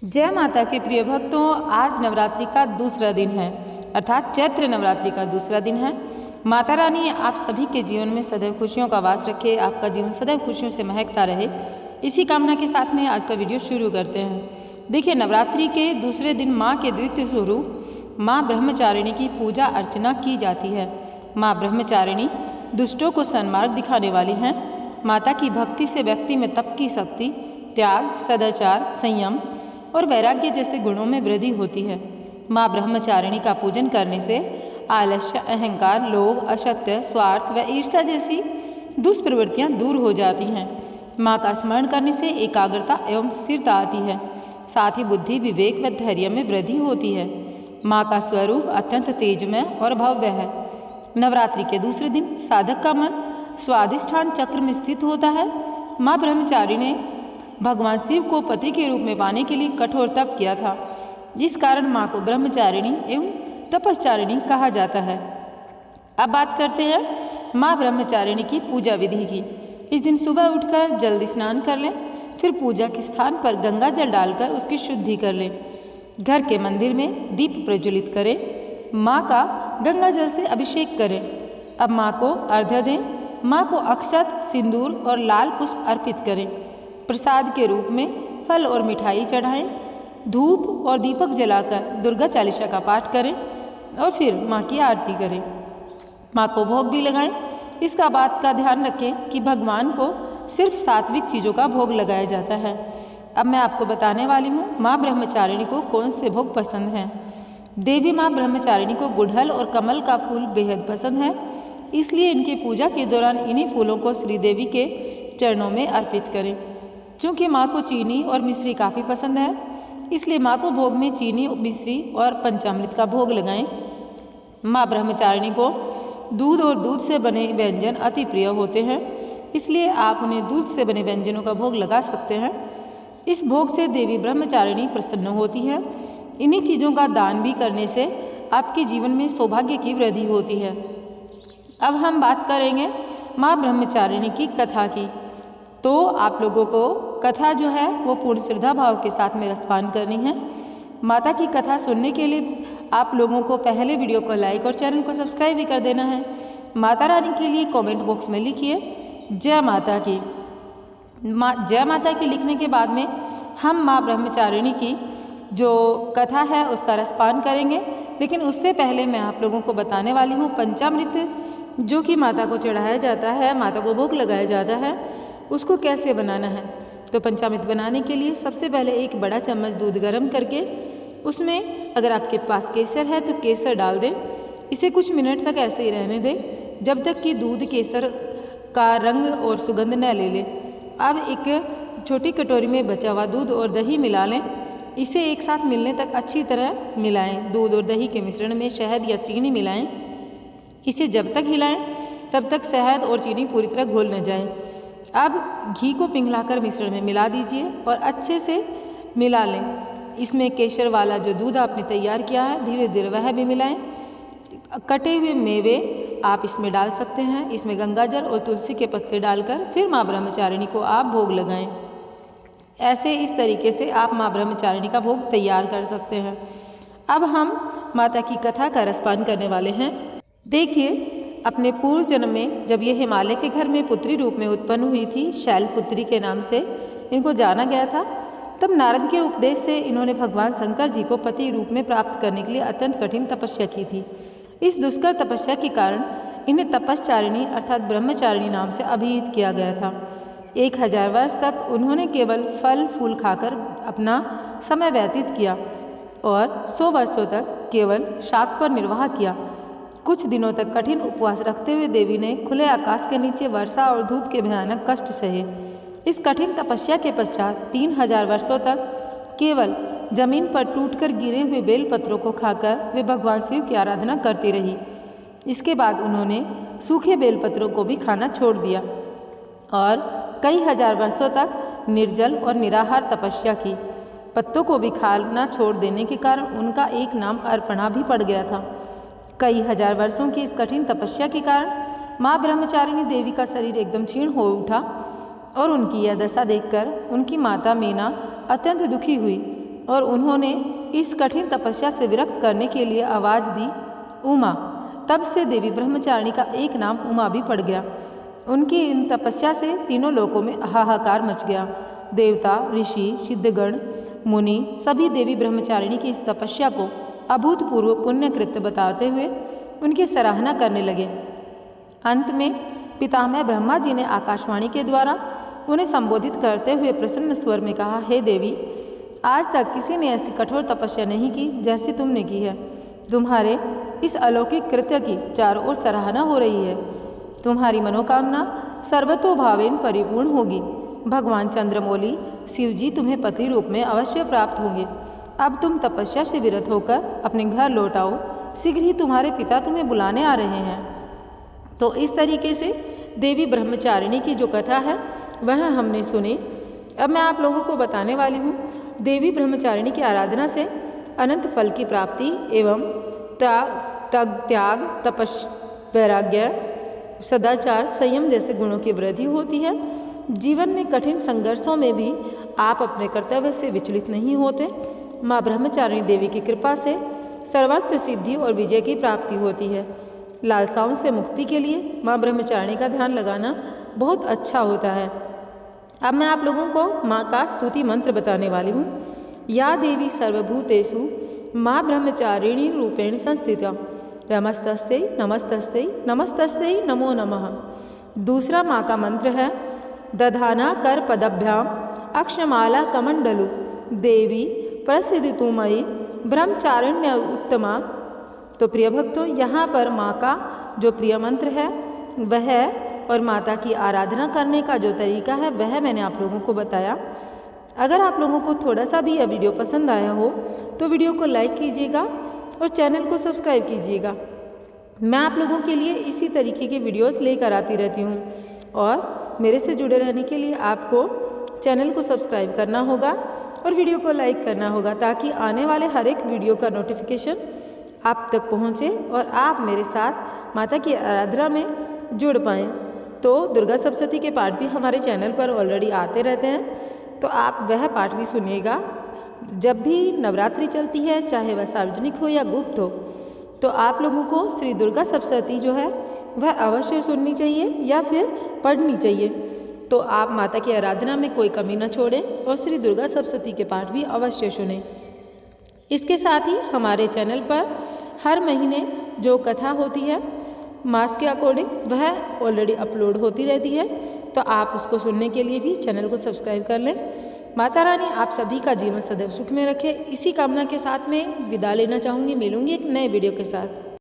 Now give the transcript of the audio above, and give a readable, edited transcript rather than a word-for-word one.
जय माता के प्रिय भक्तों, आज नवरात्रि का दूसरा दिन है अर्थात चैत्र नवरात्रि का दूसरा दिन है। माता रानी आप सभी के जीवन में सदैव खुशियों का वास रखे, आपका जीवन सदैव खुशियों से महकता रहे, इसी कामना के साथ में आज का वीडियो शुरू करते हैं। देखिए, नवरात्रि के दूसरे दिन माँ के द्वितीय स्वरूप माँ ब्रह्मचारिणी की पूजा अर्चना की जाती है। माँ ब्रह्मचारिणी दुष्टों को सन्मार्ग दिखाने वाली हैं। माता की भक्ति से व्यक्ति में तप की शक्ति, त्याग, सदाचार, संयम और वैराग्य जैसे गुणों में वृद्धि होती है। माँ ब्रह्मचारिणी का पूजन करने से आलस्य, अहंकार, लोभ, असत्य, स्वार्थ व ईर्ष्या जैसी दुष्प्रवृत्तियाँ दूर हो जाती हैं। माँ का स्मरण करने से एकाग्रता एवं स्थिरता आती है, साथ ही बुद्धि, विवेक व धैर्य में वृद्धि होती है। माँ का स्वरूप अत्यंत तेजमय और भव्य है। नवरात्रि के दूसरे दिन साधक का मन स्वाधिष्ठान चक्र में स्थित होता है। माँ ब्रह्मचारिणी ने भगवान शिव को पति के रूप में पाने के लिए कठोर तप किया था, जिस कारण माँ को ब्रह्मचारिणी एवं तपश्चारिणी कहा जाता है। अब बात करते हैं माँ ब्रह्मचारिणी की पूजा विधि की। इस दिन सुबह उठकर जल्दी स्नान कर लें, फिर पूजा के स्थान पर गंगा जल डालकर उसकी शुद्धि कर लें। घर के मंदिर में दीप प्रज्वलित करें, माँ का गंगा जल से अभिषेक करें। अब माँ को अर्घ्य दें, माँ को अक्षत, सिंदूर और लाल पुष्प अर्पित करें। प्रसाद के रूप में फल और मिठाई चढ़ाएं। धूप और दीपक जलाकर दुर्गा चालीसा का पाठ करें और फिर माँ की आरती करें। माँ को भोग भी लगाएं। इसका बात का ध्यान रखें कि भगवान को सिर्फ सात्विक चीज़ों का भोग लगाया जाता है। अब मैं आपको बताने वाली हूँ माँ ब्रह्मचारिणी को कौन से भोग पसंद हैं। देवी माँ ब्रह्मचारिणी को गुड़हल और कमल का फूल बेहद पसंद है, इसलिए इनकी पूजा के दौरान इन्हीं फूलों को श्रीदेवी के चरणों में अर्पित करें। चूँकि माँ को चीनी और मिश्री काफ़ी पसंद है, इसलिए माँ को भोग में चीनी, मिश्री और पंचामृत का भोग लगाएं। माँ ब्रह्मचारिणी को दूध और दूध से बने व्यंजन अति प्रिय होते हैं, इसलिए आप उन्हें दूध से बने व्यंजनों का भोग लगा सकते हैं। इस भोग से देवी ब्रह्मचारिणी प्रसन्न होती है। इन्हीं चीज़ों का दान भी करने से आपके जीवन में सौभाग्य की वृद्धि होती है। अब हम बात करेंगे माँ ब्रह्मचारिणी की कथा की। तो आप लोगों को कथा जो है वो पूर्ण श्रद्धा भाव के साथ में रसपान करनी है। माता की कथा सुनने के लिए आप लोगों को पहले वीडियो को लाइक और चैनल को सब्सक्राइब भी कर देना है। माता रानी के लिए कमेंट बॉक्स में लिखिए जय माता की। जय माता की लिखने के बाद में हम माँ ब्रह्मचारिणी की जो कथा है उसका रसपान करेंगे, लेकिन उससे पहले मैं आप लोगों को बताने वाली हूँ पंचामृत जो कि माता को चढ़ाया जाता है, माता को भोग लगाया जाता है, उसको कैसे बनाना है। तो पंचामृत बनाने के लिए सबसे पहले एक बड़ा चम्मच दूध गर्म करके उसमें अगर आपके पास केसर है तो केसर डाल दें। इसे कुछ मिनट तक ऐसे ही रहने दें जब तक कि दूध केसर का रंग और सुगंध न ले ले। अब एक छोटी कटोरी में बचा हुआ दूध और दही मिला लें। इसे एक साथ मिलने तक अच्छी तरह मिलाएं। दूध और दही के मिश्रण में शहद या चीनी मिलाएं। इसे जब तक हिलाएं तब तक शहद और चीनी पूरी तरह घुल न जाए। अब घी को पिघलाकर मिश्रण में मिला दीजिए और अच्छे से मिला लें। इसमें केसर वाला जो दूध आपने तैयार किया है धीरे धीरे वह भी मिलाएं। कटे हुए मेवे आप इसमें डाल सकते हैं। इसमें गंगाजल और तुलसी के पत्ते डालकर फिर माँ ब्रह्मचारिणी को आप भोग लगाएं। ऐसे इस तरीके से आप माँ ब्रह्मचारिणी का भोग तैयार कर सकते हैं। अब हम माता की कथा का रसपान करने वाले हैं। देखिए, अपने पूर्व जन्म में जब ये हिमालय के घर में पुत्री रूप में उत्पन्न हुई थी, शैलपुत्री के नाम से इनको जाना गया था, तब नारद के उपदेश से इन्होंने भगवान शंकर जी को पति रूप में प्राप्त करने के लिए अत्यंत कठिन तपस्या की थी। इस दुष्कर तपस्या के कारण इन्हें तपश्चारिणी अर्थात ब्रह्मचारिणी नाम से अभिहित किया गया था। 1000 वर्ष तक उन्होंने केवल फल फूल खाकर अपना समय व्यतीत किया और 100 वर्षों तक केवल शाक पर निर्वाह किया। कुछ दिनों तक कठिन उपवास रखते हुए देवी ने खुले आकाश के नीचे वर्षा और धूप के भयानक कष्ट सहे। इस कठिन तपस्या के पश्चात 3000 वर्षों तक केवल जमीन पर टूटकर गिरे हुए बेलपत्रों को खाकर वे भगवान शिव की आराधना करती रही। इसके बाद उन्होंने सूखे बेलपत्रों को भी खाना छोड़ दिया और कई हजार वर्षों तक निर्जल और निराहार तपस्या की। पत्तों को भी खाना छोड़ देने के कारण उनका एक नाम अर्पणा भी पड़ गया था। कई हजार वर्षों की इस कठिन तपस्या के कारण माँ ब्रह्मचारिणी देवी का शरीर एकदम क्षीण हो उठा और उनकी यह दशा देखकर उनकी माता मीना अत्यंत दुखी हुई और उन्होंने इस कठिन तपस्या से विरक्त करने के लिए आवाज़ दी, उमा। तब से देवी ब्रह्मचारिणी का एक नाम उमा भी पड़ गया। उनकी इन तपस्या से तीनों लोकों में हाहाकार मच गया। देवता, ऋषि, सिद्धगण, मुनि सभी देवी ब्रह्मचारिणी की इस तपस्या को अभूतपूर्व पुण्यकृत्य बताते हुए उनकी सराहना करने लगे। अंत में पितामह ब्रह्मा जी ने आकाशवाणी के द्वारा उन्हें संबोधित करते हुए प्रसन्न स्वर में कहा, हे देवी, आज तक किसी ने ऐसी कठोर तपस्या नहीं की जैसी तुमने की है। तुम्हारे इस अलौकिक कृत्य की चारों ओर सराहना हो रही है। तुम्हारी मनोकामना सर्वतोभावेन परिपूर्ण होगी। भगवान चंद्रमौली शिव जी तुम्हें पति रूप में अवश्य प्राप्त होंगे। अब तुम तपस्या से विरत होकर अपने घर लौट आओ। शीघ्र ही तुम्हारे पिता तुम्हें बुलाने आ रहे हैं। तो इस तरीके से देवी ब्रह्मचारिणी की जो कथा है वह हमने सुनी। अब मैं आप लोगों को बताने वाली हूँ देवी ब्रह्मचारिणी की आराधना से अनंत फल की प्राप्ति एवं त्याग, वैराग्य, सदाचार, संयम जैसे गुणों की वृद्धि होती है। जीवन में कठिन संघर्षों में भी आप अपने कर्तव्य से विचलित नहीं होते। माँ ब्रह्मचारिणी देवी की कृपा से सर्वत्र सिद्धि और विजय की प्राप्ति होती है। लालसाओं से मुक्ति के लिए माँ ब्रह्मचारिणी का ध्यान लगाना बहुत अच्छा होता है। अब मैं आप लोगों को माँ का स्तुति मंत्र बताने वाली हूँ। या देवी सर्वभूतेषु माँ ब्रह्मचारिणी रूपेण संस्थिता नमस्तस्यै नमस्तस्यै नमस्तस्यै नमो नमः। दूसरा माँ का मंत्र है दधाना कर पदभ्याम अक्षमाला कमंडलु देवी प्रसिद्धितु मयि ब्रह्मचारिण्य उत्तमा। तो प्रिय भक्तों, यहाँ पर माँ का जो प्रिय मंत्र है वह और माता की आराधना करने का जो तरीका है वह मैंने आप लोगों को बताया। अगर आप लोगों को थोड़ा सा भी यह वीडियो पसंद आया हो तो वीडियो को लाइक कीजिएगा और चैनल को सब्सक्राइब कीजिएगा। मैं आप लोगों के लिए इसी तरीके के वीडियोस लेकर आती रहती हूँ और मेरे से जुड़े रहने के लिए आपको चैनल को सब्सक्राइब करना होगा और वीडियो को लाइक करना होगा ताकि आने वाले हर एक वीडियो का नोटिफिकेशन आप तक पहुँचे और आप मेरे साथ माता की आराधना में जुड़ पाएँ। तो दुर्गा सप्तशती के पाठ भी हमारे चैनल पर ऑलरेडी आते रहते हैं, तो आप वह पाठ भी सुनिएगा। जब भी नवरात्रि चलती है, चाहे वह सार्वजनिक हो या गुप्त हो, तो आप लोगों को श्री दुर्गा सप्तशती जो है वह अवश्य सुननी चाहिए या फिर पढ़नी चाहिए। तो आप माता की आराधना में कोई कमी न छोड़ें और श्री दुर्गा सप्तशती के पाठ भी अवश्य सुनें। इसके साथ ही हमारे चैनल पर हर महीने जो कथा होती है मास के अकॉर्डिंग वह ऑलरेडी अपलोड होती रहती है, तो आप उसको सुनने के लिए भी चैनल को सब्सक्राइब कर लें। माता रानी आप सभी का जीवन सदैव सुख में रखे, इसी कामना के साथ में विदा लेना चाहूँगी। मिलूँगी एक नए वीडियो के साथ।